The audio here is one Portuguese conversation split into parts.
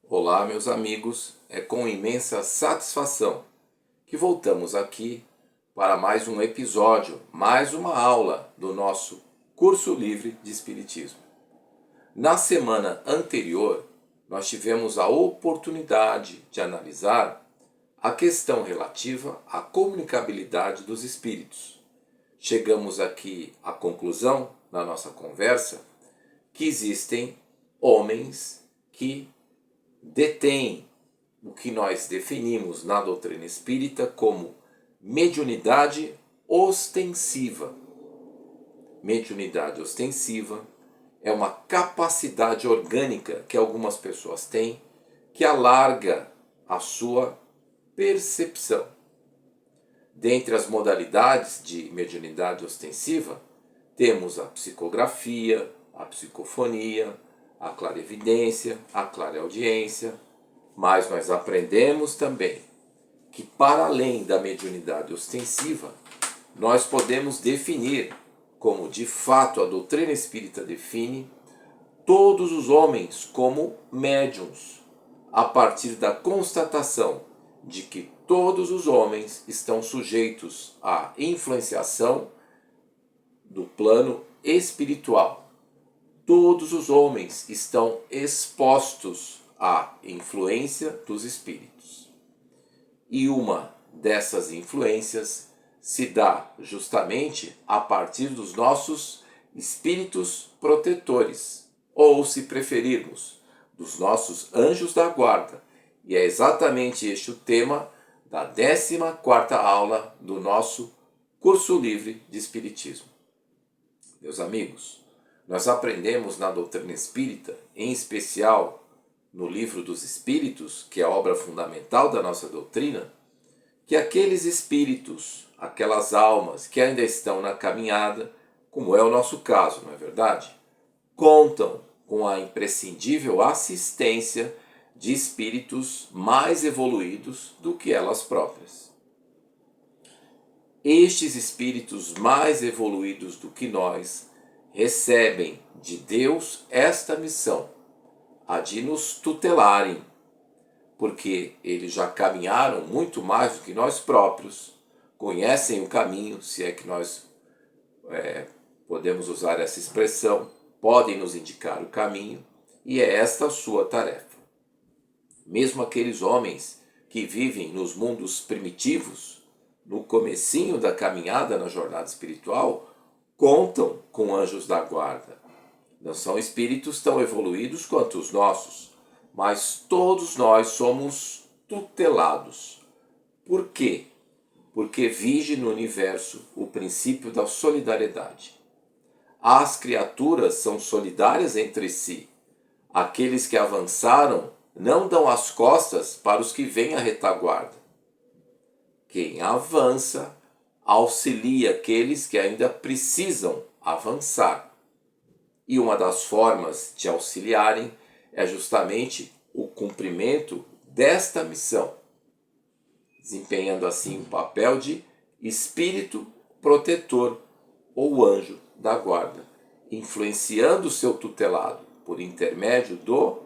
Olá, meus amigos, é com imensa satisfação que voltamos aqui para mais um episódio, mais uma aula do nosso curso livre de Espiritismo. Na semana anterior, nós tivemos a oportunidade de analisar a questão relativa à comunicabilidade dos espíritos. Chegamos aqui à conclusão, na nossa conversa, que existem homens que detêm o que nós definimos na doutrina espírita como mediunidade ostensiva. Mediunidade ostensiva é uma capacidade orgânica que algumas pessoas têm que alarga a sua percepção. Dentre as modalidades de mediunidade ostensiva, temos a psicografia, a psicofonia, a clarevidência, a clareaudiência, mas nós aprendemos também que, para além da mediunidade ostensiva, nós podemos definir, como de fato a doutrina espírita define, todos os homens como médiuns, a partir da constatação de que todos os homens estão sujeitos à influenciação do plano espiritual. Todos os homens estão expostos à influência dos espíritos. E uma dessas influências se dá justamente a partir dos nossos espíritos protetores, ou, se preferirmos, dos nossos anjos da guarda. E é exatamente este o tema da 14ª aula do nosso curso livre de Espiritismo. Meus amigos, nós aprendemos na doutrina espírita, em especial no Livro dos Espíritos, que é a obra fundamental da nossa doutrina, que aqueles espíritos, aquelas almas que ainda estão na caminhada, como é o nosso caso, não é verdade? Contam com a imprescindível assistência de espíritos mais evoluídos do que elas próprias. Estes espíritos mais evoluídos do que nós recebem de Deus esta missão, a de nos tutelarem, porque eles já caminharam muito mais do que nós próprios, conhecem o caminho, se é que nós podemos usar essa expressão, podem nos indicar o caminho, e é esta a sua tarefa. Mesmo aqueles homens que vivem nos mundos primitivos, no comecinho da caminhada na jornada espiritual, contam com anjos da guarda. Não são espíritos tão evoluídos quanto os nossos, mas todos nós somos tutelados. Por quê? Porque vige no universo o princípio da solidariedade. As criaturas são solidárias entre si. Aqueles que avançaram não dão as costas para os que vêm à retaguarda. Quem avança auxilia aqueles que ainda precisam avançar. E uma das formas de auxiliarem é justamente o cumprimento desta missão, desempenhando assim o papel de espírito protetor ou anjo da guarda, influenciando o seu tutelado por intermédio do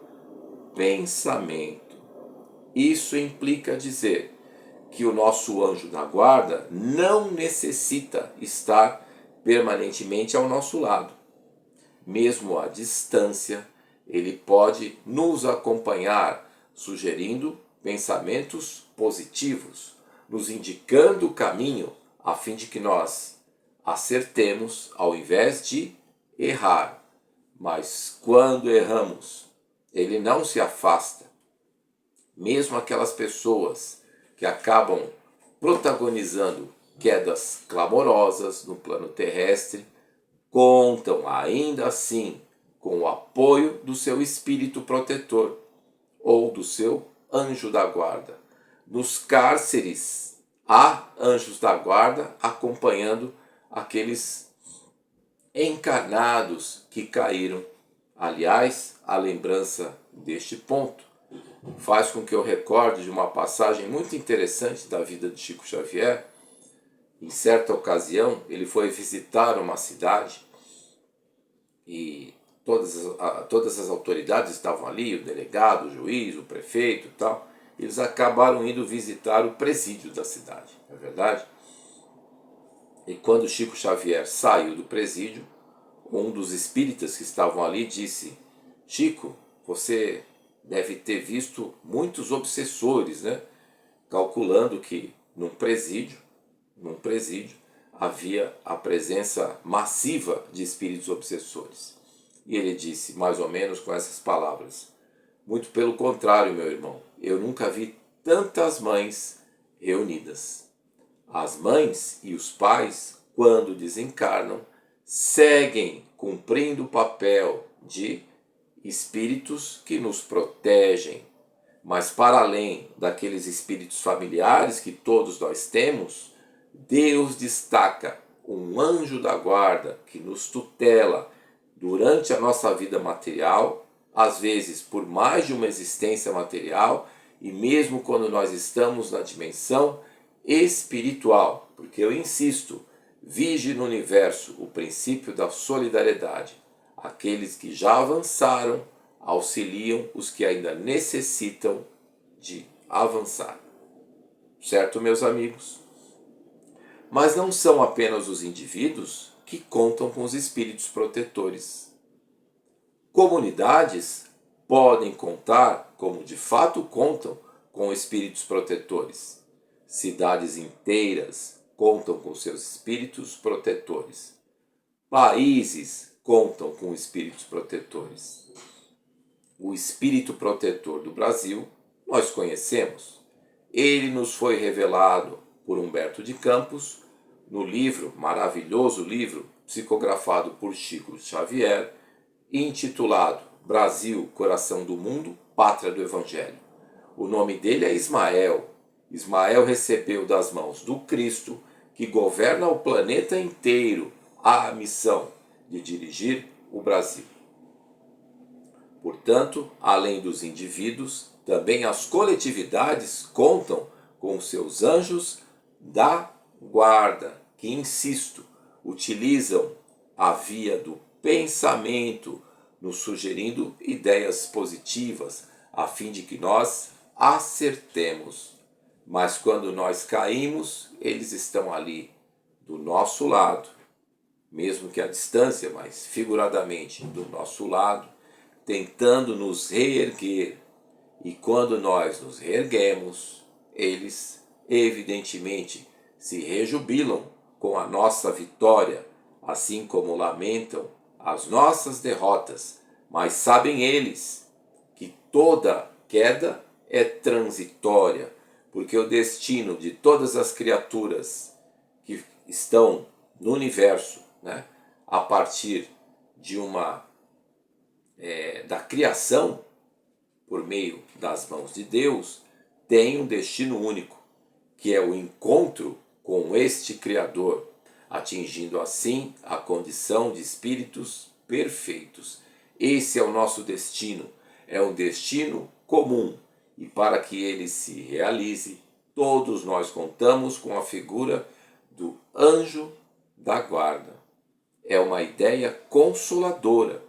pensamento. Isso implica dizer que o nosso anjo da guarda não necessita estar permanentemente ao nosso lado. Mesmo à distância, ele pode nos acompanhar, sugerindo pensamentos positivos, nos indicando o caminho a fim de que nós acertemos ao invés de errar. Mas quando erramos, ele não se afasta. Mesmo aquelas pessoas que acabam protagonizando quedas clamorosas no plano terrestre, contam ainda assim com o apoio do seu espírito protetor ou do seu anjo da guarda. Nos cárceres há anjos da guarda acompanhando aqueles encarnados que caíram. Aliás, a lembrança deste ponto faz com que eu recorde de uma passagem muito interessante da vida de Chico Xavier. Em certa ocasião, ele foi visitar uma cidade e todas as autoridades estavam ali, o delegado, o juiz, o prefeito e tal. Eles acabaram indo visitar o presídio da cidade, não é verdade? E quando Chico Xavier saiu do presídio, um dos espíritas que estavam ali disse: Chico, você deve ter visto muitos obsessores, né? Calculando que num presídio havia a presença massiva de espíritos obsessores. E ele disse, mais ou menos com essas palavras: muito pelo contrário, meu irmão, eu nunca vi tantas mães reunidas. As mães e os pais, quando desencarnam, seguem cumprindo o papel de espíritos que nos protegem. Mas para além daqueles espíritos familiares que todos nós temos, Deus destaca um anjo da guarda que nos tutela durante a nossa vida material, às vezes por mais de uma existência material, e mesmo quando nós estamos na dimensão espiritual, porque eu insisto, vige no universo o princípio da solidariedade. Aqueles que já avançaram auxiliam os que ainda necessitam de avançar. Certo, meus amigos? Mas não são apenas os indivíduos que contam com os espíritos protetores. Comunidades podem contar, como de fato contam, com espíritos protetores. Cidades inteiras contam com seus espíritos protetores. Países contam com espíritos protetores. O espírito protetor do Brasil nós conhecemos. Ele nos foi revelado por Humberto de Campos no livro, maravilhoso livro, psicografado por Chico Xavier, intitulado Brasil, Coração do Mundo, Pátria do Evangelho. O nome dele é Ismael. Ismael recebeu das mãos do Cristo, que governa o planeta inteiro, a missão de dirigir o Brasil. Portanto, além dos indivíduos, também as coletividades contam com seus anjos da guarda, que, insisto, utilizam a via do pensamento, nos sugerindo ideias positivas, a fim de que nós acertemos. Mas quando nós caímos, eles estão ali do nosso lado, mesmo que à distância, mas figuradamente do nosso lado, tentando nos reerguer. E quando nós nos reerguemos, eles evidentemente se rejubilam com a nossa vitória, assim como lamentam as nossas derrotas, mas sabem eles que toda queda é transitória, porque o destino de todas as criaturas que estão no universo, né, a partir de da criação, por meio das mãos de Deus, tem um destino único, que é o encontro com este Criador, atingindo assim a condição de espíritos perfeitos. Esse é o nosso destino, é um destino comum, e para que ele se realize, todos nós contamos com a figura do anjo da guarda. É uma ideia consoladora,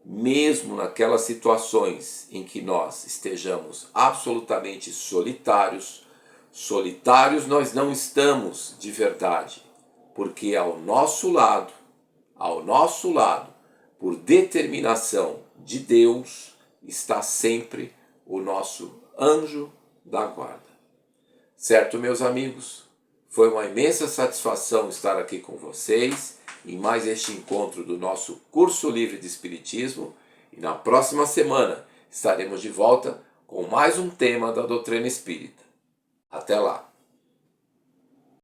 mesmo naquelas situações em que nós estejamos absolutamente solitários. Solitários nós não estamos de verdade, porque ao nosso lado, por determinação de Deus, está sempre o nosso anjo da guarda. Certo, meus amigos? Foi uma imensa satisfação estar aqui com vocês em mais este encontro do nosso curso livre de Espiritismo, e na próxima semana estaremos de volta com mais um tema da doutrina espírita. Até lá!